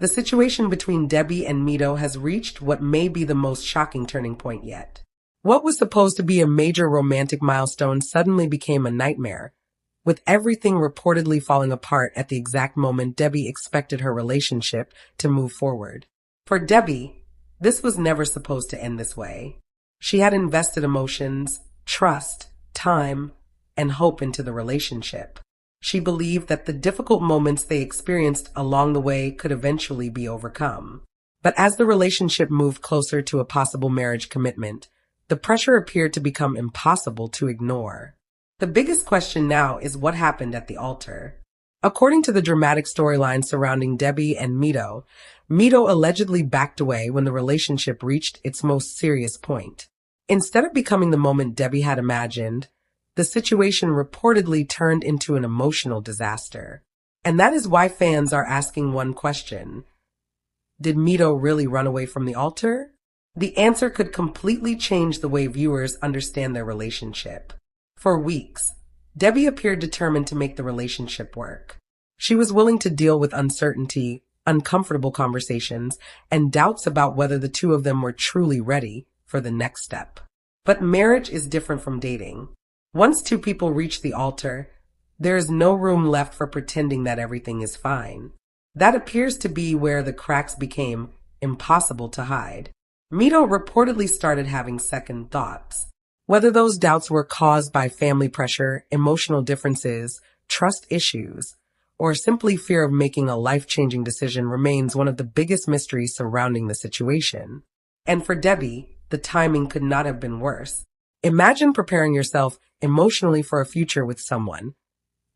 The situation between Debby and Mido has reached what may be the most shocking turning point yet. What was supposed to be a major romantic milestone suddenly became a nightmare, with everything reportedly falling apart at the exact moment Debby expected her relationship to move forward. For Debby, this was never supposed to end this way. She had invested emotions, trust, time, and hope into the relationship. She believed that the difficult moments they experienced along the way could eventually be overcome. But as the relationship moved closer to a possible marriage commitment, the pressure appeared to become impossible to ignore. The biggest question now is what happened at the altar. According to the dramatic storyline surrounding Debby and Mido, Mido allegedly backed away when the relationship reached its most serious point. Instead of becoming the moment Debby had imagined, the situation reportedly turned into an emotional disaster. And that is why fans are asking one question. Did Mido really run away from the altar? The answer could completely change the way viewers understand their relationship. For weeks, Debby appeared determined to make the relationship work. She was willing to deal with uncertainty, uncomfortable conversations, and doubts about whether the two of them were truly ready for the next step. But marriage is different from dating. Once two people reach the altar, there is no room left for pretending that everything is fine. That appears to be where the cracks became impossible to hide. Mido reportedly started having second thoughts. Whether those doubts were caused by family pressure, emotional differences, trust issues, or simply fear of making a life-changing decision remains one of the biggest mysteries surrounding the situation. And for Debby, the timing could not have been worse. Imagine preparing yourself emotionally for a future with someone,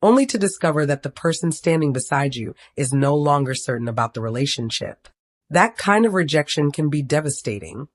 only to discover that the person standing beside you is no longer certain about the relationship. That kind of rejection can be devastating,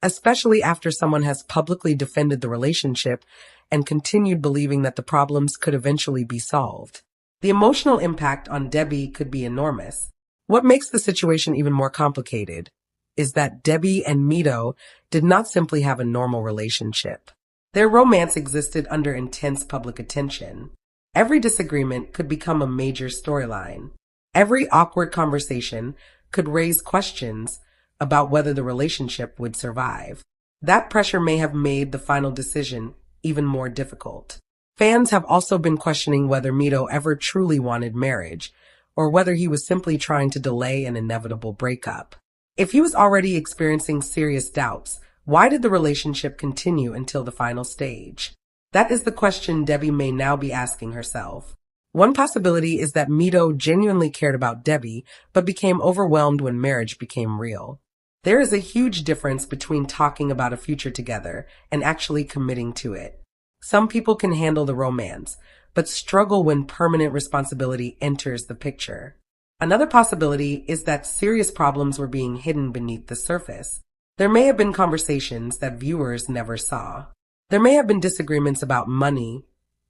especially after someone has publicly defended the relationship and continued believing that the problems could eventually be solved. The emotional impact on Debby could be enormous. What makes the situation even more complicated is that Debby and Mido did not simply have a normal relationship. Their romance existed under intense public attention. Every disagreement could become a major storyline. Every awkward conversation could raise questions about whether the relationship would survive. That pressure may have made the final decision even more difficult. Fans have also been questioning whether Mido ever truly wanted marriage, or whether he was simply trying to delay an inevitable breakup. If he was already experiencing serious doubts, why did the relationship continue until the final stage? That is the question Debby may now be asking herself. One possibility is that Mido genuinely cared about Debby, but became overwhelmed when marriage became real. There is a huge difference between talking about a future together and actually committing to it. Some people can handle the romance, but struggle when permanent responsibility enters the picture. Another possibility is that serious problems were being hidden beneath the surface. There may have been conversations that viewers never saw. There may have been disagreements about money,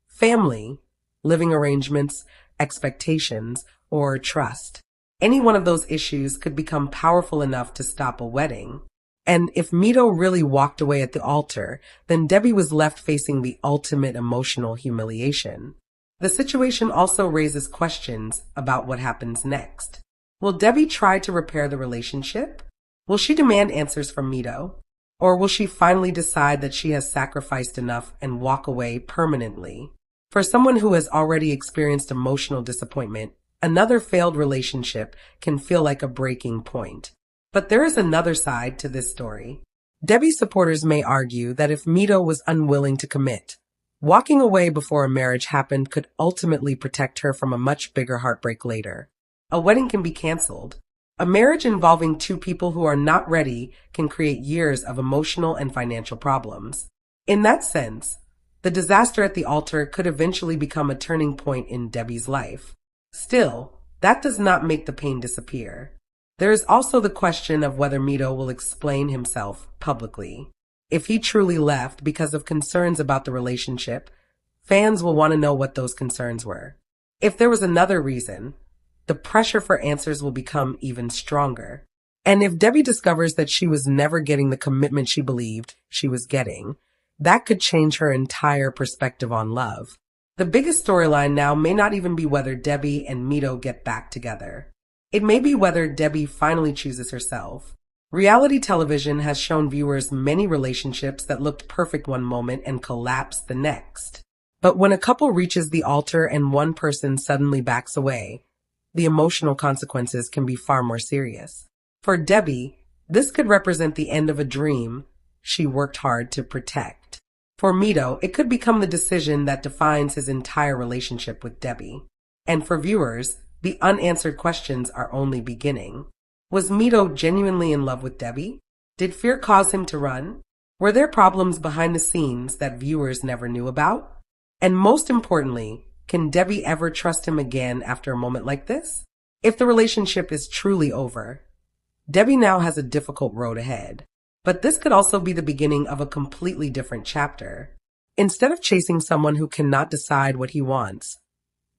family, living arrangements, expectations, or trust. Any one of those issues could become powerful enough to stop a wedding. And if Mido really walked away at the altar, then Debby was left facing the ultimate emotional humiliation. The situation also raises questions about what happens next. Will Debby try to repair the relationship? Will she demand answers from Mido? Or will she finally decide that she has sacrificed enough and walk away permanently? For someone who has already experienced emotional disappointment, another failed relationship can feel like a breaking point. But there is another side to this story. Debby's supporters may argue that if Mido was unwilling to commit, walking away before a marriage happened could ultimately protect her from a much bigger heartbreak later. A wedding can be canceled. A marriage involving two people who are not ready can create years of emotional and financial problems. In that sense, the disaster at the altar could eventually become a turning point in Debby's life. Still, that does not make the pain disappear. There is also the question of whether Mido will explain himself publicly. If he truly left because of concerns about the relationship, fans will want to know what those concerns were. If there was another reason, the pressure for answers will become even stronger. And if Debby discovers that she was never getting the commitment she believed she was getting, that could change her entire perspective on love. The biggest storyline now may not even be whether Debby and Mido get back together. It may be whether Debbie finally chooses herself. Reality television has shown viewers many relationships that looked perfect one moment and collapsed the next. But when a couple reaches the altar and one person suddenly backs away, the emotional consequences can be far more serious. For Debbie, this could represent the end of a dream she worked hard to protect. For Mido, it could become the decision that defines his entire relationship with Debbie. And for viewers, the unanswered questions are only beginning. Was Mido genuinely in love with Debbie? Did fear cause him to run? Were there problems behind the scenes that viewers never knew about? And most importantly, can Debbie ever trust him again after a moment like this? If the relationship is truly over, Debbie now has a difficult road ahead. But this could also be the beginning of a completely different chapter. Instead of chasing someone who cannot decide what he wants,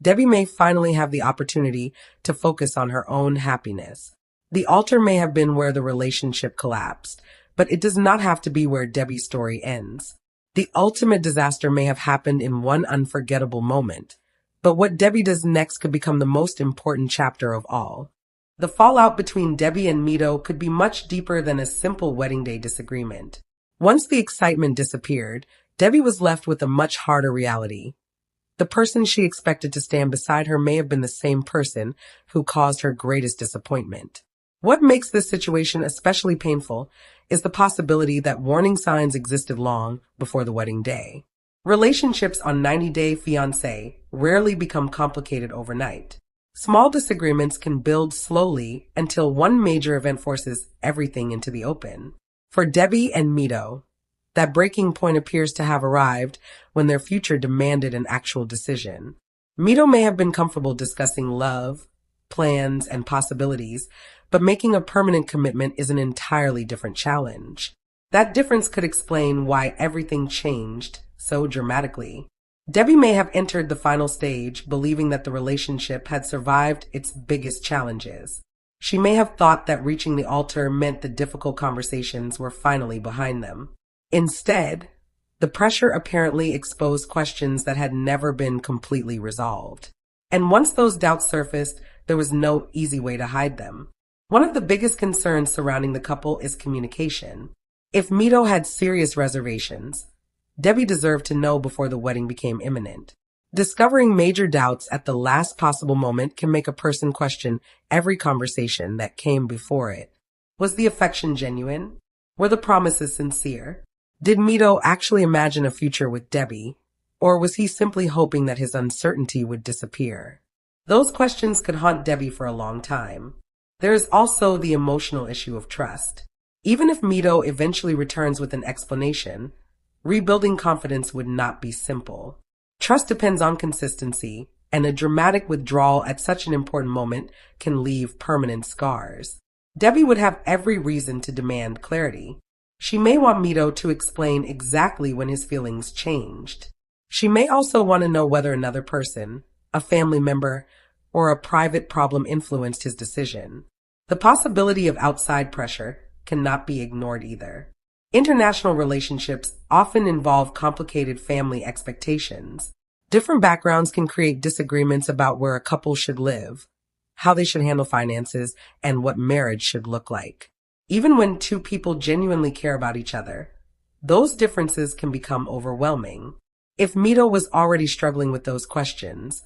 Debbie may finally have the opportunity to focus on her own happiness. The altar may have been where the relationship collapsed, but it does not have to be where Debbie's story ends. The ultimate disaster may have happened in one unforgettable moment, but what Debbie does next could become the most important chapter of all. The fallout between Debbie and Mido could be much deeper than a simple wedding day disagreement. Once the excitement disappeared, Debbie was left with a much harder reality. The person she expected to stand beside her may have been the same person who caused her greatest disappointment. What makes this situation especially painful is the possibility that warning signs existed long before the wedding day. Relationships on 90 Day Fiancé rarely become complicated overnight. Small disagreements can build slowly until one major event forces everything into the open. For Debbie and Mido, that breaking point appears to have arrived when their future demanded an actual decision. Mido may have been comfortable discussing love, plans, and possibilities, but making a permanent commitment is an entirely different challenge. That difference could explain why everything changed so dramatically. Debbie may have entered the final stage believing that the relationship had survived its biggest challenges. She may have thought that reaching the altar meant the difficult conversations were finally behind them. Instead, the pressure apparently exposed questions that had never been completely resolved. And once those doubts surfaced, there was no easy way to hide them. One of the biggest concerns surrounding the couple is communication. If Mido had serious reservations, Debbie deserved to know before the wedding became imminent. Discovering major doubts at the last possible moment can make a person question every conversation that came before it. Was the affection genuine? Were the promises sincere? Did Mido actually imagine a future with Debbie, or was he simply hoping that his uncertainty would disappear? Those questions could haunt Debbie for a long time. There is also the emotional issue of trust. Even if Mido eventually returns with an explanation, rebuilding confidence would not be simple. Trust depends on consistency, and a dramatic withdrawal at such an important moment can leave permanent scars. Debbie would have every reason to demand clarity. She may want Mido to explain exactly when his feelings changed. She may also want to know whether another person, a family member, or a private problem influenced his decision. The possibility of outside pressure cannot be ignored either. International relationships often involve complicated family expectations. Different backgrounds can create disagreements about where a couple should live, how they should handle finances, and what marriage should look like. Even when two people genuinely care about each other, those differences can become overwhelming. If Mido was already struggling with those questions,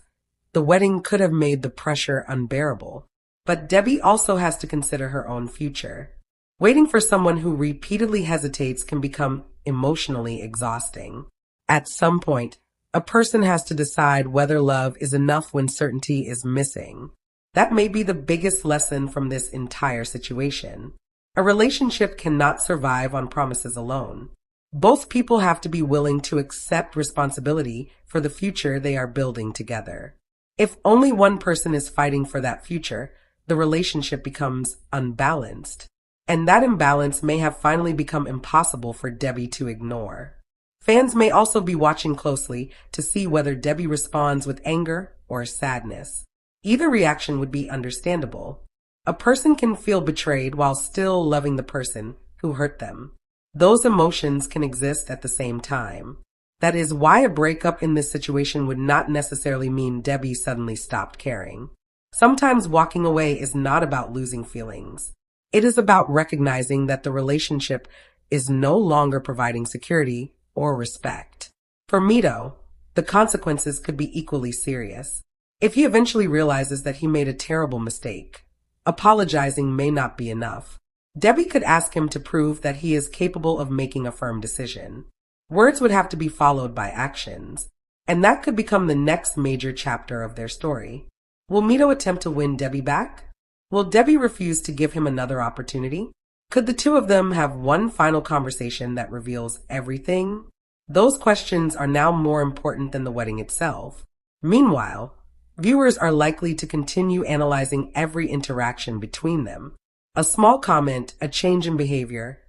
the wedding could have made the pressure unbearable. But Debbie also has to consider her own future. Waiting for someone who repeatedly hesitates can become emotionally exhausting. At some point, a person has to decide whether love is enough when certainty is missing. That may be the biggest lesson from this entire situation. A relationship cannot survive on promises alone. Both people have to be willing to accept responsibility for the future they are building together. If only one person is fighting for that future, the relationship becomes unbalanced. And that imbalance may have finally become impossible for Debbie to ignore. Fans may also be watching closely to see whether Debbie responds with anger or sadness. Either reaction would be understandable. A person can feel betrayed while still loving the person who hurt them. Those emotions can exist at the same time. That is why a breakup in this situation would not necessarily mean Debbie suddenly stopped caring. Sometimes walking away is not about losing feelings. It is about recognizing that the relationship is no longer providing security or respect. For Mido, the consequences could be equally serious. If he eventually realizes that he made a terrible mistake, apologizing may not be enough. Debby could ask him to prove that he is capable of making a firm decision. Words would have to be followed by actions, and that could become the next major chapter of their story. Will Mido attempt to win Debby back? Will Debby refuse to give him another opportunity? Could the two of them have one final conversation that reveals everything? Those questions are now more important than the wedding itself. Meanwhile, viewers are likely to continue analyzing every interaction between them. A small comment, a change in behavior,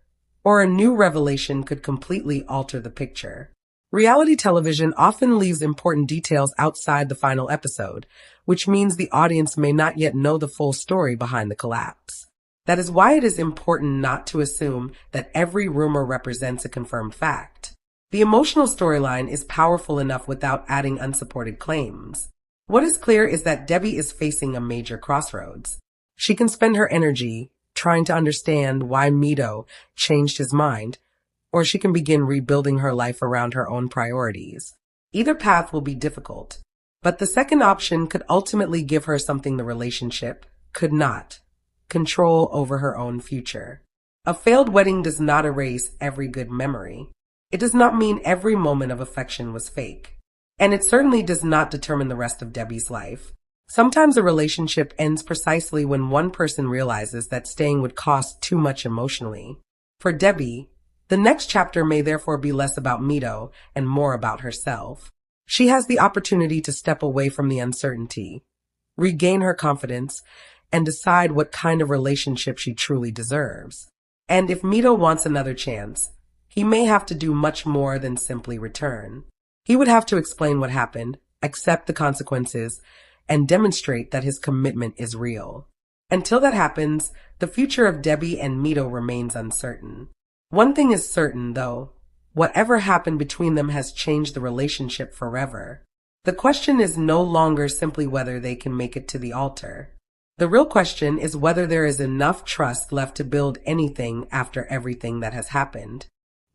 or a new revelation could completely alter the picture. Reality television often leaves important details outside the final episode, which means the audience may not yet know the full story behind the collapse. That is why it is important not to assume that every rumor represents a confirmed fact. The emotional storyline is powerful enough without adding unsupported claims. What is clear is that Debby is facing a major crossroads. She can spend her energy trying to understand why Mido changed his mind, or she can begin rebuilding her life around her own priorities. Either path will be difficult, but the second option could ultimately give her something the relationship could not: control over her own future. A failed wedding does not erase every good memory. It does not mean every moment of affection was fake. And it certainly does not determine the rest of Debby's life. Sometimes a relationship ends precisely when one person realizes that staying would cost too much emotionally. For Debby, the next chapter may therefore be less about Mido and more about herself. She has the opportunity to step away from the uncertainty, regain her confidence, and decide what kind of relationship she truly deserves. And if Mido wants another chance, he may have to do much more than simply return. He would have to explain what happened, accept the consequences, and demonstrate that his commitment is real. Until that happens, the future of Debby and Mido remains uncertain. One thing is certain, though. Whatever happened between them has changed the relationship forever. The question is no longer simply whether they can make it to the altar. The real question is whether there is enough trust left to build anything after everything that has happened.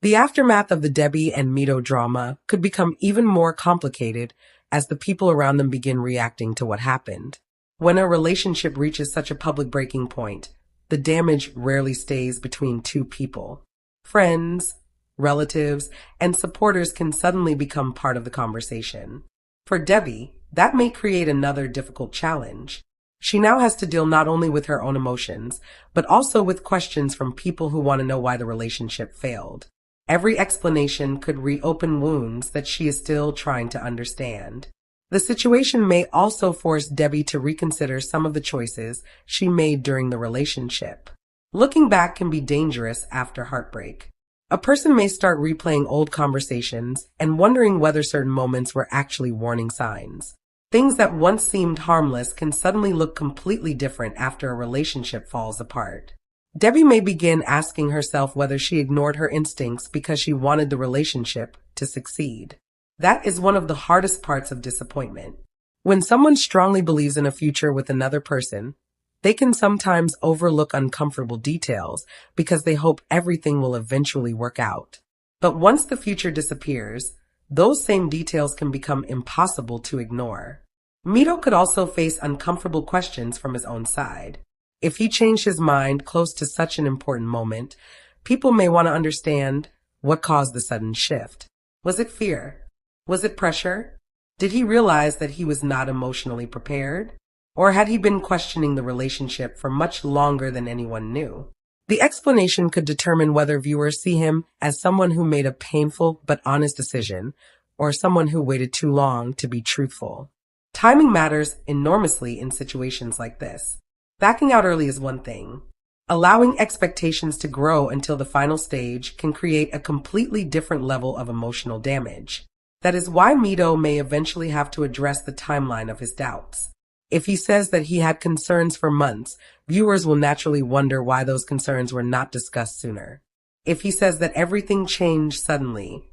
The aftermath of the Debby and Mido drama could become even more complicated as the people around them begin reacting to what happened. When a relationship reaches such a public breaking point, the damage rarely stays between two people. Friends, relatives, and supporters can suddenly become part of the conversation. For Debby, that may create another difficult challenge. She now has to deal not only with her own emotions, but also with questions from people who want to know why the relationship failed. Every explanation could reopen wounds that she is still trying to understand. The situation may also force Debby to reconsider some of the choices she made during the relationship. Looking back can be dangerous after heartbreak. A person may start replaying old conversations and wondering whether certain moments were actually warning signs. Things that once seemed harmless can suddenly look completely different after a relationship falls apart. Debby may begin asking herself whether she ignored her instincts because she wanted the relationship to succeed. That is one of the hardest parts of disappointment. When someone strongly believes in a future with another person, they can sometimes overlook uncomfortable details because they hope everything will eventually work out. But once the future disappears, those same details can become impossible to ignore. Mido could also face uncomfortable questions from his own side. If he changed his mind close to such an important moment, people may want to understand what caused the sudden shift. Was it fear? Was it pressure? Did he realize that he was not emotionally prepared? Or had he been questioning the relationship for much longer than anyone knew? The explanation could determine whether viewers see him as someone who made a painful but honest decision, or someone who waited too long to be truthful. Timing matters enormously in situations like this. Backing out early is one thing. Allowing expectations to grow until the final stage can create a completely different level of emotional damage. That is why Mido may eventually have to address the timeline of his doubts. If he says that he had concerns for months, viewers will naturally wonder why those concerns were not discussed sooner. If he says that everything changed suddenly,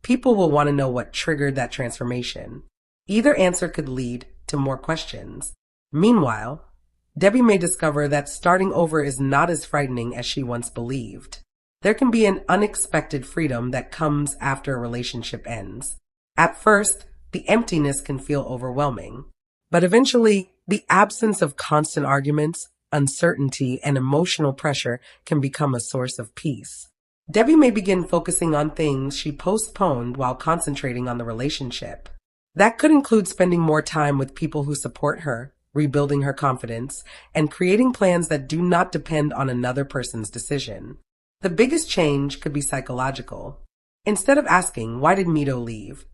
people will want to know what triggered that transformation. Either answer could lead to more questions. Meanwhile, Debbie may discover that starting over is not as frightening as she once believed. There can be an unexpected freedom that comes after a relationship ends. At first, the emptiness can feel overwhelming, but eventually, the absence of constant arguments, uncertainty, and emotional pressure can become a source of peace. Debbie may begin focusing on things she postponed while concentrating on the relationship. That could include spending more time with people who support her, rebuilding her confidence, and creating plans that do not depend on another person's decision. The biggest change could be psychological. Instead of asking, "Why did Mido leave?"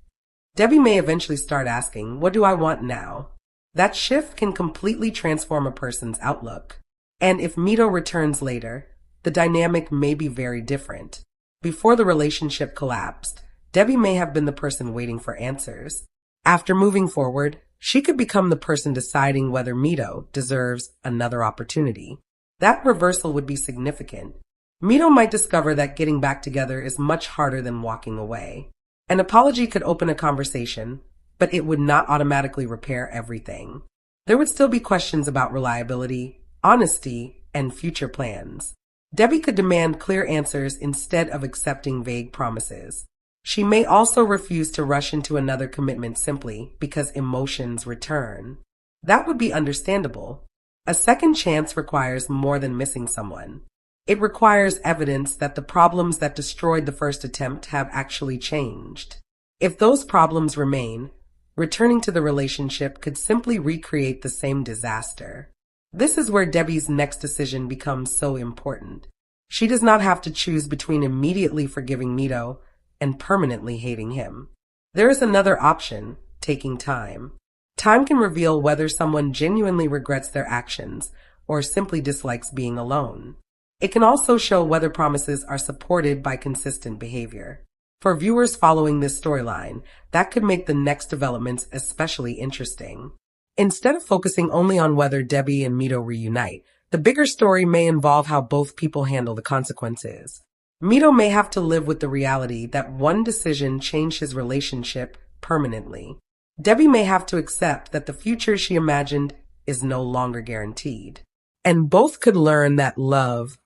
Debbie may eventually start asking, "What do I want now?" That shift can completely transform a person's outlook. And if Mido returns later, the dynamic may be very different. Before the relationship collapsed, Debbie may have been the person waiting for answers. After moving forward, she could become the person deciding whether Mido deserves another opportunity. That reversal would be significant. Mido might discover that getting back together is much harder than walking away. An apology could open a conversation, but it would not automatically repair everything. There would still be questions about reliability, honesty, and future plans. Debbie could demand clear answers instead of accepting vague promises. She may also refuse to rush into another commitment simply because emotions return. That would be understandable. A second chance requires more than missing someone. It requires evidence that the problems that destroyed the first attempt have actually changed. If those problems remain, returning to the relationship could simply recreate the same disaster. This is where Debbie's next decision becomes so important. She does not have to choose between immediately forgiving Mido and permanently hating him. There is another option, taking time. Time can reveal whether someone genuinely regrets their actions or simply dislikes being alone. It can also show whether promises are supported by consistent behavior. For viewers following this storyline, that could make the next developments especially interesting. Instead of focusing only on whether Debbie and Mido reunite, the bigger story may involve how both people handle the consequences. Mido may have to live with the reality that one decision changed his relationship permanently. Debbie may have to accept that the future she imagined is no longer guaranteed. And both could learn that love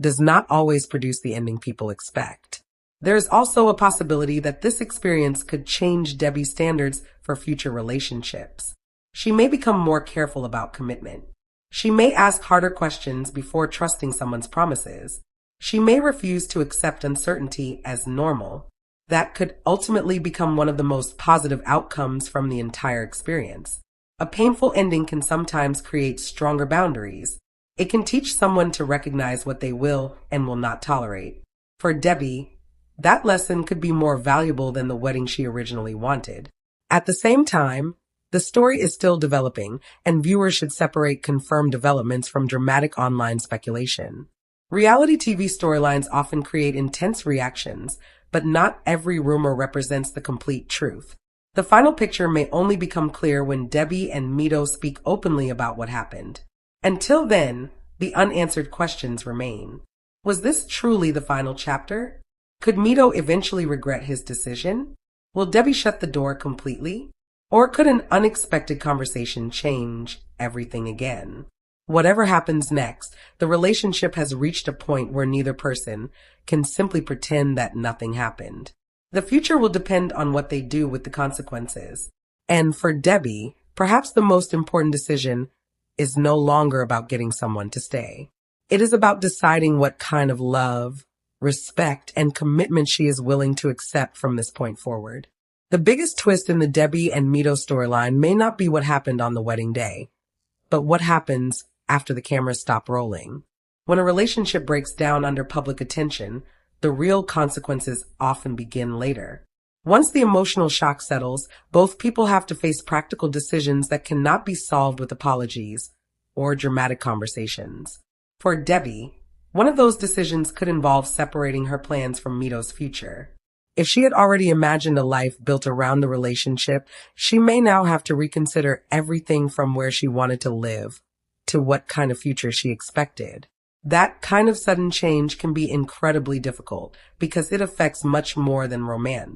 does not always produce the ending people expect. There is also a possibility that this experience could change Debbie's standards for future relationships. She may become more careful about commitment. She may ask harder questions before trusting someone's promises. She may refuse to accept uncertainty as normal. That could ultimately become one of the most positive outcomes from the entire experience. A painful ending can sometimes create stronger boundaries. It can teach someone to recognize what they will and will not tolerate. For Debbie, that lesson could be more valuable than the wedding she originally wanted. At the same time, the story is still developing, and viewers should separate confirmed developments from dramatic online speculation. Reality TV storylines often create intense reactions, but not every rumor represents the complete truth. The final picture may only become clear when Debbie and Mido speak openly about what happened. Until then, the unanswered questions remain. Was this truly the final chapter? Could Mido eventually regret his decision? Will Debbie shut the door completely? Or could an unexpected conversation change everything again? Whatever happens next, the relationship has reached a point where neither person can simply pretend that nothing happened. The future will depend on what they do with the consequences. And for Debbie, perhaps the most important decision is no longer about getting someone to stay. It is about deciding what kind of love, respect, and commitment she is willing to accept from this point forward. The biggest twist in the Debbie and Mido storyline may not be what happened on the wedding day, but what happens after the cameras stop rolling. When a relationship breaks down under public attention, the real consequences often begin later. Once the emotional shock settles, both people have to face practical decisions that cannot be solved with apologies or dramatic conversations. For Debbie, one of those decisions could involve separating her plans from Mido's future. If she had already imagined a life built around the relationship, she may now have to reconsider everything from where she wanted to live to what kind of future she expected. That kind of sudden change can be incredibly difficult because it affects much more than romance.